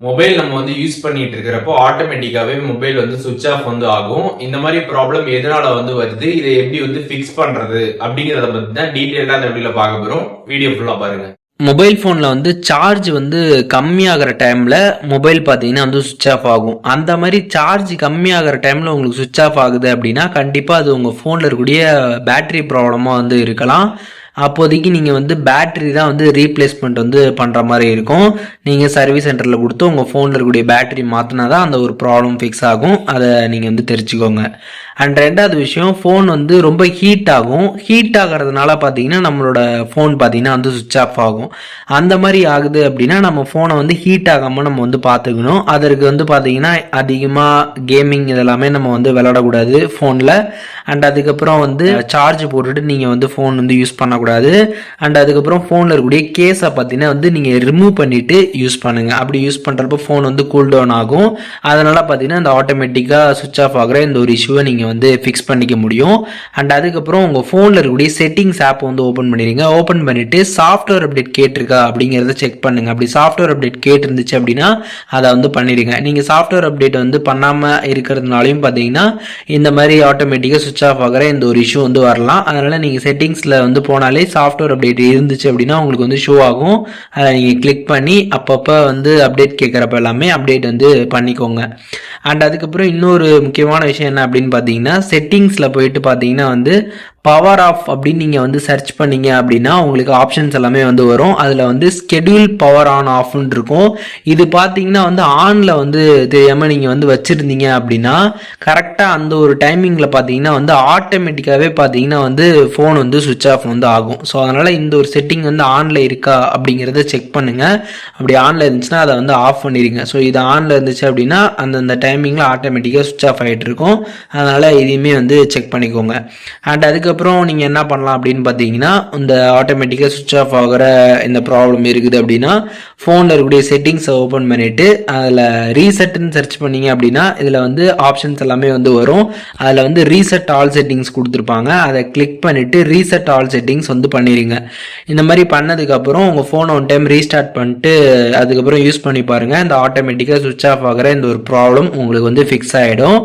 Mobile நம்ம வந்து use பண்ணிட்டு இருக்கிறப்போ ஆட்டோமேட்டிக்காவே மொபைல் வந்து சுவிட்ச் ஆஃப் வந்து ஆகும். இந்த மாதிரி ப்ராப்ளம் எதனால வந்து வருது, இதை எப்படி வந்து ஃபிக்ஸ் பண்றது அப்படிங்கறத பத்தி தான் டீடைலா இந்த வீடியோல பார்க்க போறோம். வீடியோ ஃபுல்லா பாருங்க. மொபைல் ஃபோனில் வந்து சார்ஜ் வந்து கம்மியாகிற டைமில் மொபைல் பார்த்தீங்கன்னா வந்து சுவிட்ச் ஆஃப் ஆகும். அந்த மாதிரி சார்ஜ் கம்மியாகிற டைமில் உங்களுக்கு சுவிட்ச் ஆஃப் ஆகுது அப்படின்னா கண்டிப்பாக அது உங்கள் ஃபோனில் இருக்கக்கூடிய பேட்டரி ப்ராப்ளமாக வந்து இருக்கலாம். அப்போதைக்கு நீங்கள் வந்து பேட்டரி தான் வந்து ரீப்ளேஸ்மெண்ட் வந்து பண்ணுற மாதிரி இருக்கும். நீங்கள் சர்வீஸ் சென்டரில் கொடுத்து உங்கள் ஃபோனில் இருக்கக்கூடிய பேட்டரி மாற்றினா தான் அந்த ஒரு ப்ராப்ளம் ஃபிக்ஸ் ஆகும். அதை நீங்கள் வந்து தெரிஞ்சுக்கோங்க. அண்ட் ரெண்டாவது விஷயம், ஃபோன் வந்து ரொம்ப ஹீட் ஆகும். ஹீட் ஆகிறதுனால பார்த்தீங்கன்னா நம்மளோட ஃபோன் பார்த்தீங்கன்னா வந்து சுவிட்ச் ஆஃப் ஆகும். அந்த மாதிரி ஆகுது அப்படின்னா நம்ம ஃபோனை வந்து ஹீட் ஆகாமல் நம்ம வந்து பார்த்துக்கணும். அதற்கு வந்து பார்த்தீங்கன்னா அதிகமாக கேமிங் இதெல்லாமே நம்ம வந்து விளையாடக்கூடாது ஃபோனில். அண்ட் அதுக்கப்புறம் வந்து சார்ஜ் போட்டுட்டு நீங்கள் வந்து ஃபோன் வந்து யூஸ் பண்ணக்கூடாது. அண்ட் அதுக்கப்புறம் ஃபோனில் இருக்கக்கூடிய கேஸை பார்த்தீங்கன்னா வந்து நீங்கள் ரிமூவ் பண்ணிவிட்டு யூஸ் பண்ணுங்கள். அப்படி யூஸ் பண்ணுறப்போ ஃபோன் வந்து கூல் டவுன் ஆகும். அதனால் பார்த்தீங்கன்னா இந்த ஆட்டோமேட்டிக்காக சுவிட்ச் ஆஃப் ஆகிற இந்த ஒரு இஷ்யூவை நீங்கள் வந்து ஃபிக்ஸ் பண்ணிக்க முடியும். அண்ட் அதுக்கப்புறம் உங்கள் ஃபோனில் இருக்கக்கூடிய செட்டிங்ஸ் ஆப் வந்து ஓப்பன் பண்ணிடுங்க. ஓப்பன் பண்ணிவிட்டு சாஃப்ட்வேர் அப்டேட் கேட்டிருக்கா அப்படிங்கிறத செக் பண்ணுங்கள். அப்படி சாஃப்ட்வேர் அப்டேட் கேட்டிருந்துச்சு அப்படின்னா அதை வந்து பண்ணிடுங்க. நீங்கள் சாஃப்ட்வேர் அப்டேட் வந்து பண்ணாமல் இருக்கிறதுனாலையும் பார்த்தீங்கன்னா இந்த மாதிரி ஆட்டோமேட்டிக்காக சுவிட்ச் ஆஃப் ஆகிற இந்த ஒரு இஷ்யூ வந்து வரலாம். அதனால் நீங்கள் செட்டிங்ஸில் வந்து போனாலே சாஃப்ட்வேர் அப்டேட் இருந்துச்சு அப்படின்னா உங்களுக்கு வந்து ஷோ ஆகும். அதை நீங்கள் கிளிக் பண்ணி அப்பப்போ வந்து அப்டேட் கேட்குறப்ப எல்லாமே அப்டேட் வந்து பண்ணிக்கோங்க. அண்ட் அதுக்கப்புறம் இன்னொரு முக்கியமான விஷயம் என்ன அப்படின்னு பார்த்தீங்கன்னா, செட்டிங்ஸில் போயிட்டு பார்த்தீங்கன்னா வந்து பவர் ஆஃப் அப்படின்னு நீங்கள் வந்து சர்ச் பண்ணீங்க அப்படின்னா உங்களுக்கு ஆப்ஷன்ஸ் எல்லாமே வந்து வரும். அதில் வந்து ஸ்கெடியூல் பவர் ஆன் ஆஃப்னு இருக்கும். இது பார்த்தீங்கன்னா வந்து ஆனில் வந்து தெரியாமல் நீங்கள் வந்து வச்சுருந்தீங்க அப்படின்னா கரெக்டாக அந்த ஒரு டைமிங்கில் பார்த்தீங்கன்னா வந்து ஆட்டோமேட்டிக்காகவே பார்த்தீங்கன்னா வந்து ஃபோன் வந்து சுவிட்ச் ஆஃப் வந்து ஆகும். ஸோ அதனால் இந்த ஒரு செட்டிங் வந்து ஆனில் இருக்கா அப்படிங்கிறத செக் பண்ணுங்கள். அப்படி ஆனில் இருந்துச்சுன்னா அதை வந்து ஆஃப் பண்ணிடுங்க. ஸோ இது ஆனில் இருந்துச்சு அப்படின்னா அந்தந்த டைமிங்கில் ஆட்டோமேட்டிக்காக சுவிட்ச் ஆஃப் ஆகிட்டு இருக்கும். அதனால் இதையுமே வந்து செக் பண்ணிக்கோங்க. அண்ட் அதுக்கப்புறம் நீங்கள் என்ன பண்ணலாம் அப்படின்னு பார்த்தீங்கன்னா, இந்த ஆட்டோமேட்டிக்காக சுவிட்ச் ஆஃப் ஆகிற இந்த ப்ராப்ளம் இருக்குது அப்படின்னா ஃபோனில் இருக்கக்கூடிய செட்டிங்ஸை ஓப்பன் பண்ணிவிட்டு அதில் ரீசெட்னு சர்ச் பண்ணிங்க அப்படின்னா இதில் வந்து ஆப்ஷன்ஸ் எல்லாமே வந்து வரும். அதில் வந்து ரீசெட் ஆல் செட்டிங்ஸ் கொடுத்துருப்பாங்க. அதை கிளிக் பண்ணிவிட்டு ரீசெட் ஆல் செட்டிங்ஸ் வந்து பண்ணிடுங்க. இந்த மாதிரி பண்ணதுக்கப்புறம் உங்கள் ஃபோனை ஒன் டைம் ரீஸ்டார்ட் பண்ணிட்டு அதுக்கப்புறம் யூஸ் பண்ணி பாருங்கள். இந்த ஆட்டோமேட்டிக்காக சுவிட்ச் ஆஃப் ஆகிற இந்த ஒரு ப்ராப்ளம் உங்களுக்கு வந்து ஃபிக்ஸ் ஆகிடும்.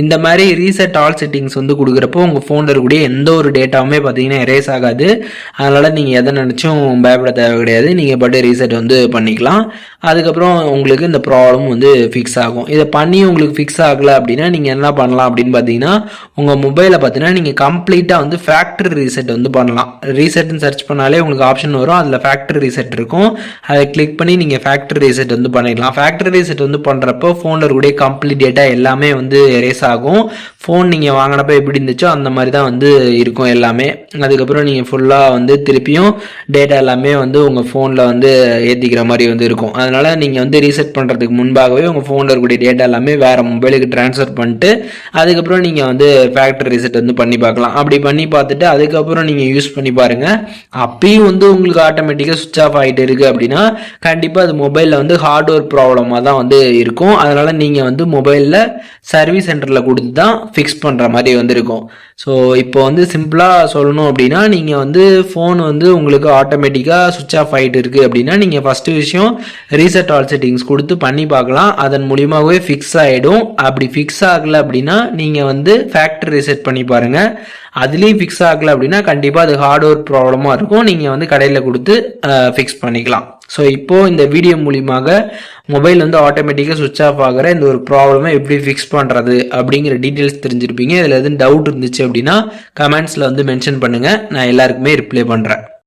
இந்த மாதிரி ரீசெட் ஆல் செட்டிங்ஸ் வந்து கொடுக்குறப்போ உங்கள் ஃபோனில் இருக்கக்கூடிய எந்த ஒரு டேட்டாவுமே பார்த்தீங்கன்னா எரேஸ் ஆகாது. அதனால் நீங்கள் எதை நினச்சும் பயப்பட தேவை கிடையாது. நீங்கள் பட்டு ரீசெட் வந்து பண்ணிக்கலாம். அதுக்கப்புறம் உங்களுக்கு இந்த ப்ராப்ளம் வந்து ஃபிக்ஸ் ஆகும். இதை பண்ணி உங்களுக்கு ஃபிக்ஸ் ஆகலை அப்படின்னா நீங்கள் என்ன பண்ணலாம் அப்படின்னு பார்த்தீங்கன்னா, உங்கள் மொபைலை பார்த்தீங்கன்னா நீங்கள் கம்ப்ளீட்டாக வந்து ஃபேக்ட்ரி ரீசெட் வந்து பண்ணலாம். ரீசெட்னு சர்ச் பண்ணாலே உங்களுக்கு ஆப்ஷன் வரும். அதில் ஃபேக்ட்ரி ரீசெட் இருக்கும். அதை கிளிக் பண்ணி நீங்கள் ஃபேக்ட்ரி ரீசெட் வந்து பண்ணிக்கலாம். ஃபேக்ட்ரி ரீசெட் வந்து பண்ணுறப்போ ஃபோனில் இருக்கக்கூடிய கம்ப்ளீட் டேட்டா எல்லாமே வந்து எரேஸ் ஆகும். ஃபோன் நீங்கள் வாங்கினப்போ எப்படி இருந்துச்சோ அந்த மாதிரி தான் வந்து இருக்கும் எல்லாமே. அதுக்கப்புறம் நீங்கள் ஃபுல்லாக வந்து திருப்பியும் டேட்டா எல்லாமே வந்து உங்கள் ஃபோனில் வந்து ஏற்றிக்கிற மாதிரி வந்து இருக்கும். அதனால் நீங்கள் வந்து ரீசெட் பண்ணுறதுக்கு முன்பாகவே உங்கள் ஃபோனில் இருக்கக்கூடிய டேட்டா எல்லாமே வேறு மொபைலுக்கு ட்ரான்ஸ்ஃபர் பண்ணிட்டு அதுக்கப்புறம் நீங்கள் வந்து ஃபேக்ட்ரி ரீசெட் வந்து பண்ணி பார்க்கலாம். அப்படி பண்ணி பார்த்துட்டு அதுக்கப்புறம் நீங்கள் யூஸ் பண்ணி பாருங்கள். அப்பயும் வந்து உங்களுக்கு ஆட்டோமேட்டிக்காக சுவிட்ச் ஆஃப் ஆகிட்டு இருக்குது அப்படின்னா கண்டிப்பாக அது மொபைலில் வந்து ஹார்ட்வேர் ப்ராப்ளமாக தான் வந்து இருக்கும். அதனால் நீங்கள் வந்து மொபைலில் சர்வீஸ் சென்டரில் கொடுத்து தான் ஃபிக்ஸ் பண்ணுற மாதிரி வந்து இருக்கும். ஸோ இப்போ வந்து சிம்பிளாக சொல்லணும் அப்படின்னா நீங்கள் வந்து ஃபோன் வந்து உங்களுக்கு ஆட்டோமேட்டிக்காக சுவிட்ச் ஆஃப் ஆகிட்டு இருக்குது அப்படின்னா நீங்கள் ஃபஸ்ட்டு விஷயம் ரீசெட் ஆல் செட்டிங்ஸ் கொடுத்து பண்ணி பார்க்கலாம். அதன் மூலியமாகவே ஃபிக்ஸ் ஆகிடும். அப்படி ஃபிக்ஸ் ஆகலை அப்படின்னா நீங்கள் வந்து ஃபேக்ட்ரி ரீசெட் பண்ணி பாருங்கள். அதுலேயும் ஃபிக்ஸ் ஆகலை அப்படின்னா கண்டிப்பாக அது ஹார்ட்வேர் ப்ராப்ளமாக இருக்கும். நீங்கள் வந்து கடையில் கொடுத்து ஃபிக்ஸ் பண்ணிக்கலாம். ஸோ இப்போது இந்த வீடியோ மூலியமாக மொபைல் வந்து ஆட்டோமேட்டிக்காக சுவிட்ச் ஆஃப் ஆகிற இந்த ஒரு ப்ராப்ளமை எப்படி ஃபிக்ஸ் பண்ணுறது அப்படிங்கிற டீட்டெயில்ஸ் தெரிஞ்சிருப்பீங்க. இதில் எதுவும் டவுட் இருந்துச்சு அப்படின்னா கமெண்ட்ஸில் வந்து மென்ஷன் பண்ணுங்கள். நான் எல்லாருக்குமே ரிப்ளை பண்ணுறேன்.